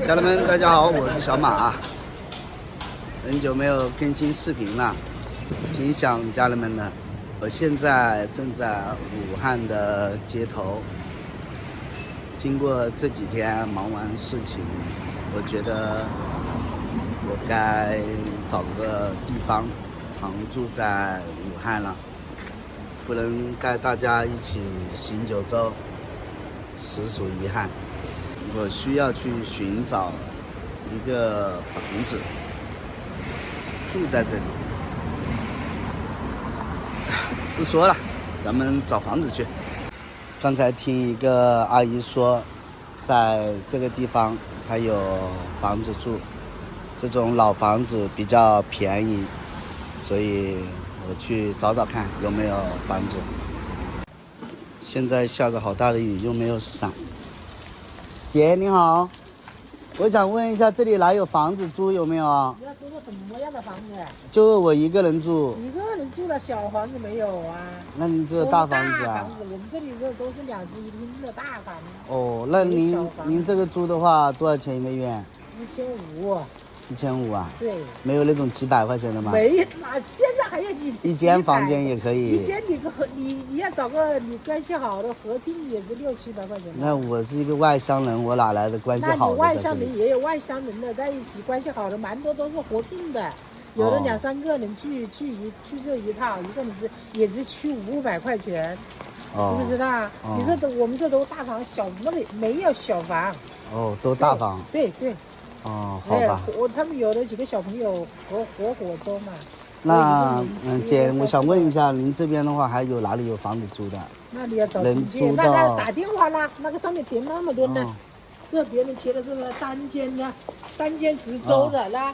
家人们，大家好，我是小马。很久没有更新视频了，挺想家人们的。我现在正在武汉的街头，经过这几天忙完事情，我觉得我该找个地方常住在武汉了，不能带大家一起行九州，实属遗憾。我需要去寻找一个房子，住在这里。不说了，咱们找房子去。刚才听一个阿姨说，在这个地方还有房子住，这种老房子比较便宜，所以我去找找看有没有房子。现在下着好大的雨，又没有伞。姐你好，我想问一下，这里哪有房子租有没有啊？你要租个什么样的房子？就我一个人住。一个人住了，小房子没有啊？那你这大房子啊？大房子，我们这里这都是2室1厅的大房子。哦，那您这个租的话多少钱一个月？1500。1500啊？对。没有那种几百块钱的吗？没，现在还有一间房间也可以。一间你要找个你关系好的合聘也是600-700块钱。那我是一个外乡人，我哪来的关系好的？那你外乡人也有外乡人的在一起，关系好的蛮多都是合并的，有的2-3个人聚这一套，一个人也是去500块钱，知不知道？你这我们这都大房，小那里没有小房。哦，都大房。对。哦，好吧。他们有的几个小朋友合伙租嘛。那姐，我想问一下，您这边的话还有哪里有房子租的？那你要找中介，那打电话啦，那个上面贴那么多呢，这别人贴的这个单间直租的啦，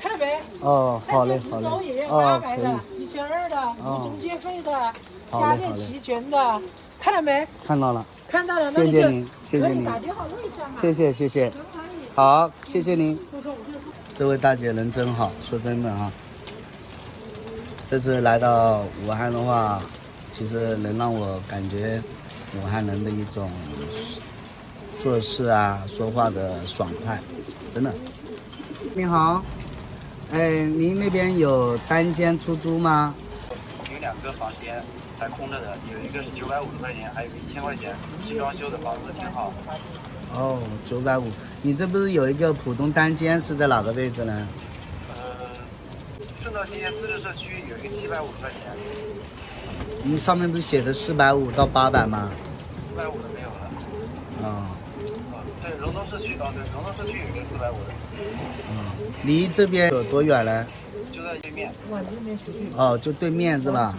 看到没？哦，好嘞，单间直租也要800的，1200的，无中介费的，家电齐全的，看到没？看到了。看到了，谢谢您，谢谢您。打电话问一下嘛。谢谢。好，谢谢您。这位大姐人真好，说真的啊。这次来到武汉的话，其实能让我感觉武汉人的一种做事啊、说话的爽快，真的。你好，您那边有单间出租吗？有2个房间还空着的，有一个是950块钱，还有一个1000块钱，精装修的房子挺好。哦，950。你这不是有一个浦东单间是在哪个位置呢？顺道街自治社区有一个750块钱。你上面不是写的450到800吗？450的没有了。对，荣东社区对，荣东社区有一个450的。离这边有多远呢？就在对面。哦，就对面是吧？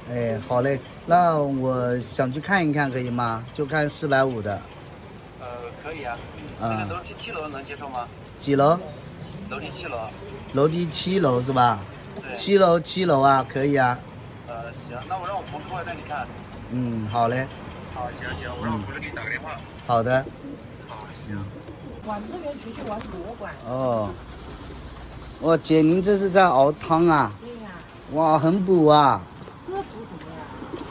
对。好嘞，那我想去看一看，可以吗？就看450的。可以啊。那个楼梯7楼能接受吗？几楼？楼梯7楼。楼梯7楼是吧？对。7楼啊，可以啊。行，那我让我同事过来带你看。好嘞。好，行，我让我同事给你打个电话。好的。好，行。往这边出去玩博物馆。哦。哇，姐，您这是在熬汤啊？对呀。哇，很补啊。这补什么呀？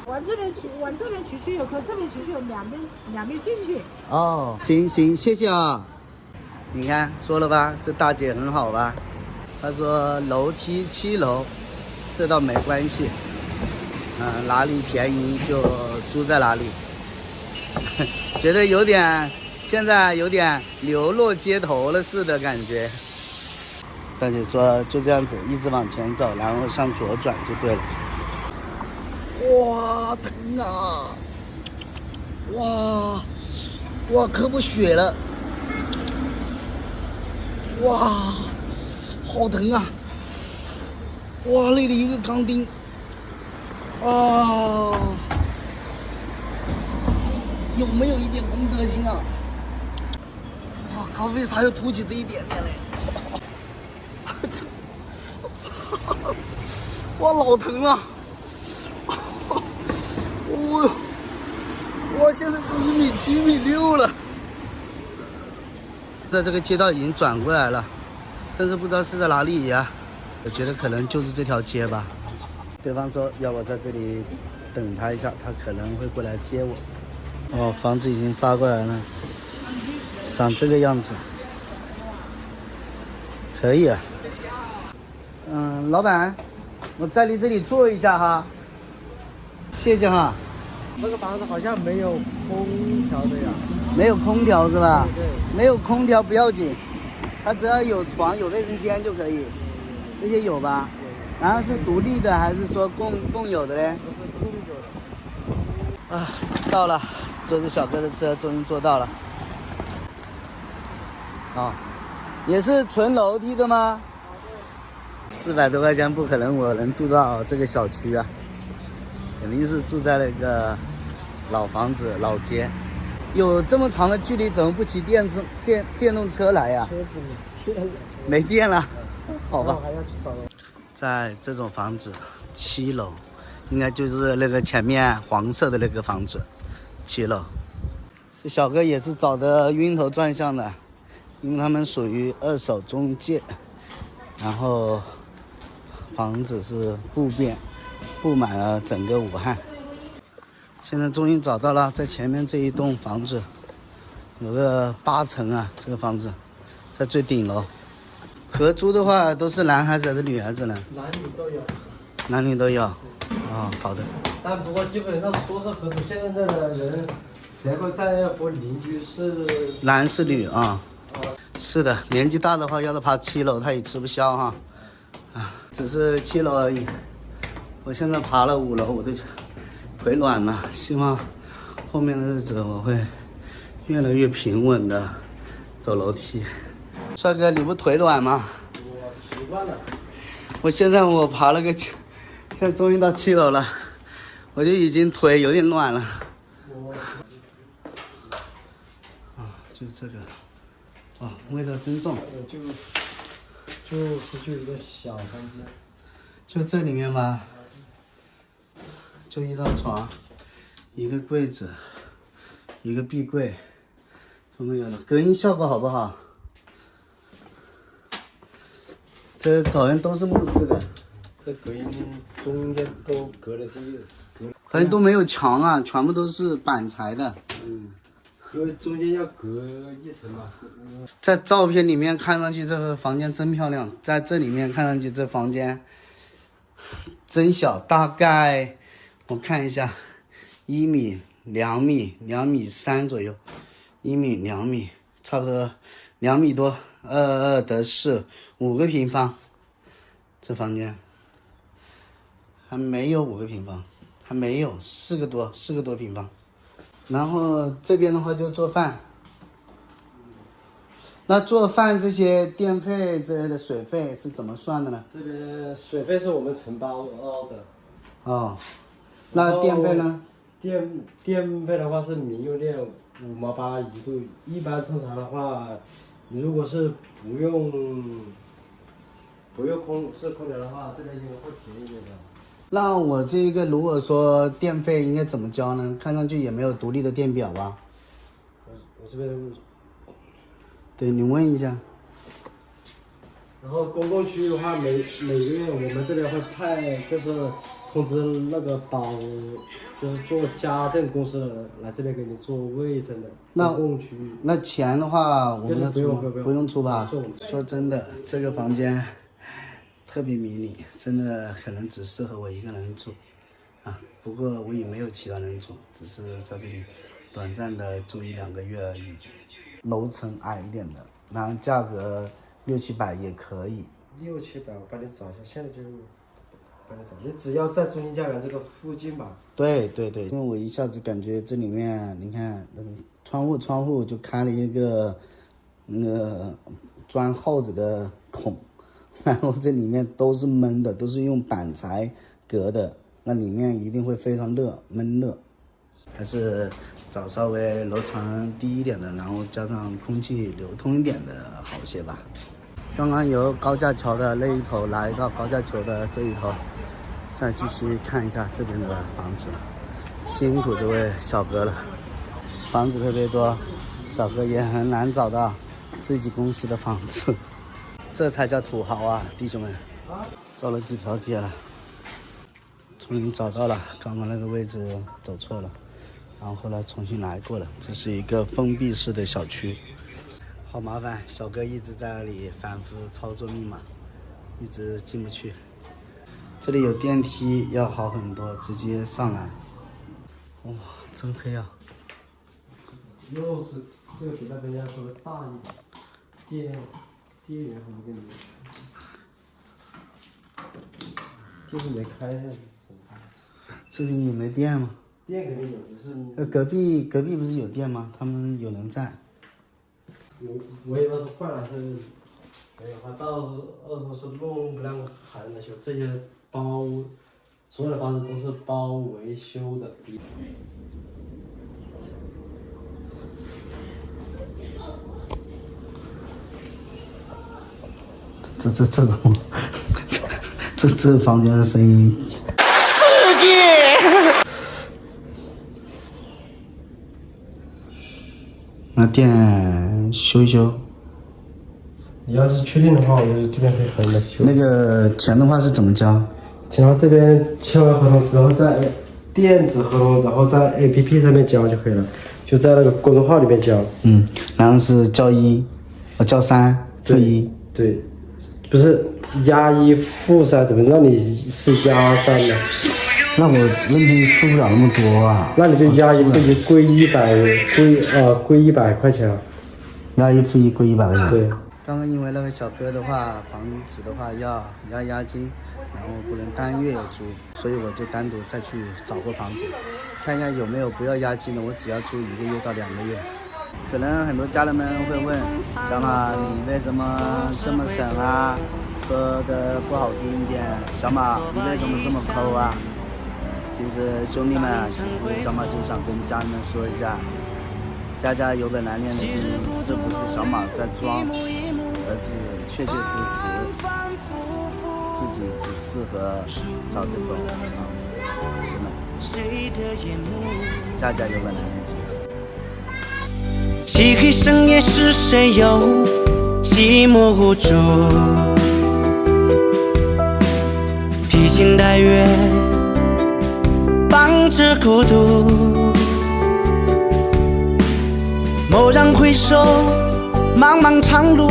往这边出去有可这边出去有两边进去。哦，行，谢谢啊。你看说了吧，这大姐很好吧？她说楼梯7楼，这倒没关系。哪里便宜就租在哪里。觉得现在有点流落街头了似的感觉。大姐说就这样子一直往前走，然后向左转就对了。哇，疼啊！哇，磕破血了！哇，好疼啊！哇，那里一个钢钉。这有没有一点公德心啊？哇靠，为啥又凸起这一点点嘞？哇，老疼啊！我现在都1米7、1米6了。在这个街道已经转过来了，但是不知道是在哪里呀？我觉得可能就是这条街吧。对方说要我在这里等他一下，他可能会过来接我。房子已经发过来了，长这个样子。可以。老板，我在你这里坐一下哈，谢谢哈。这个房子好像没有空调的呀。没有空调是吧？对。没有空调不要紧，它只要有床有卫生间就可以。这些有吧？然后是独立的还是说共有的嘞？都是共有的。啊，到了，坐着小哥的车终于坐到了。哦，也是纯楼梯的吗？400多块钱不可能我能住到这个小区啊，肯定是住在那个老房子老街。有这么长的距离，怎么不骑电动车来呀？车子没电了，好吧。还要去找。在这种房子7楼，应该就是那个前面黄色的那个房子，7楼。这小哥也是找的晕头转向的，因为他们属于2手中介，然后房子是布满了整个武汉。现在终于找到了，在前面这一栋房子，有个8层啊，这个房子在最顶楼。合租的话都是男孩子还是女孩子呢？男女都有。男女都有。哦，好的。但不过基本上说是合租，现在的人谁会在乎邻居是男是女啊？是的，年纪大的话要是爬7楼，他也吃不消哈。啊，只是7楼而已。我现在爬了5楼，我都腿软了。希望后面的日子我会越来越平稳的走楼梯。帅哥，你不腿软吗？我习惯了。我爬了个，现在终于到7楼了，我就已经腿有点软了。就是这个，哦，味道真重。就一个小房间，就这里面吧，就一张床，一个柜子，一个壁柜，都没有了。隔音效果好不好？这好像都是木质的。这隔音中间都隔的是好像都没有墙啊，全部都是板材的。因为中间要隔1层嘛。在照片里面看上去这个房间真漂亮，在这里面看上去这房间真小，大概我看一下，1米、2米、2米3左右，1米、2米，差不多2米多，22得4，5个平方。这房间还没有5个平方，还没有4个多平方。然后这边的话就做饭。那做饭这些电费之类的水费是怎么算的呢？这边水费是我们承包的。哦，那电费呢？电费的话是民用电5毛8一度，一般通常的话，你如果是不用空调的话，这边应该会便宜一点的。那我这个如果说电费应该怎么交呢？看上去也没有独立的电表吧？我这边。对，你问一下。然后公共区域的话，每个月我们这边会派，就是通知那个就是做家政公司的人来这边给你做卫生的公共区域。那钱的话，我们要出吗？不用出吧？说真的，这个房间特别迷你，真的可能只适合我一个人住啊。不过我也没有其他人住，只是在这里短暂的住1-2个月而已。楼层矮一点的，然后价格600-700也可以。600-700，我帮你找一下，现在就帮你找，你只要在中心家园这个附近吧。对，因为我一下子感觉这里面，你看那个窗户就开了一个那个钻耗子的孔，然后这里面都是闷的，都是用板材隔的，那里面一定会非常热，闷热。还是找稍微楼层低一点的，然后加上空气流通一点的好些吧。刚刚由高架桥的那一头来到高架桥的这一头，再继续看一下这边的房子。辛苦这位小哥了，房子特别多，小哥也很难找到自己公司的房子，这才叫土豪啊，弟兄们！走了几条街了，终于找到了，刚刚那个位置走错了。然后后来重新来过了，这是一个封闭式的小区。好麻烦，小哥一直在那里反复操作密码，一直进不去。这里有电梯，要好很多，直接上来。哇，真黑啊！又是这个比那边要稍微大一点，电源还没给你，电是没开呀，这里有没电吗？电肯定有，只是隔壁不是有电吗？他们有人在。我也不知道是坏了还是没有，他到时候是弄不亮还能修。这些所有的房子都是包维修的。这种，这房间的声音。世界。那电修一修。你要是确定的话，我就是这边可以和你们修。那个钱的话是怎么交？钱的话这边签完合同之后，在电子合同，然后在 APP 上面交就可以了，就在那个公众号里面交。然后是交1，交3，付1。对，不是押1付3，怎么让你是押3呢？那我问题付不了那么多啊。那你就押1付1，归100块钱啊。押1付1，归100块钱。对。刚刚因为那个小哥的话，房子的话要押金，然后不能单月有租，所以我就单独再去找个房子，看一下有没有不要押金的，我只要租1个月到2个月。可能很多家人们会问，小马你为什么这么省啊？说的不好听一点，小马你为什么这么抠啊？其实兄弟们，其实小马就想跟家人们说一下，家有本难念的经，这不是小马在装，而是确确实实自己只适合找这种房子，真的。家有本难念经。漆黑深夜是谁又寂寞无助？披星戴月，伴着孤独。蓦然回首，茫茫长路。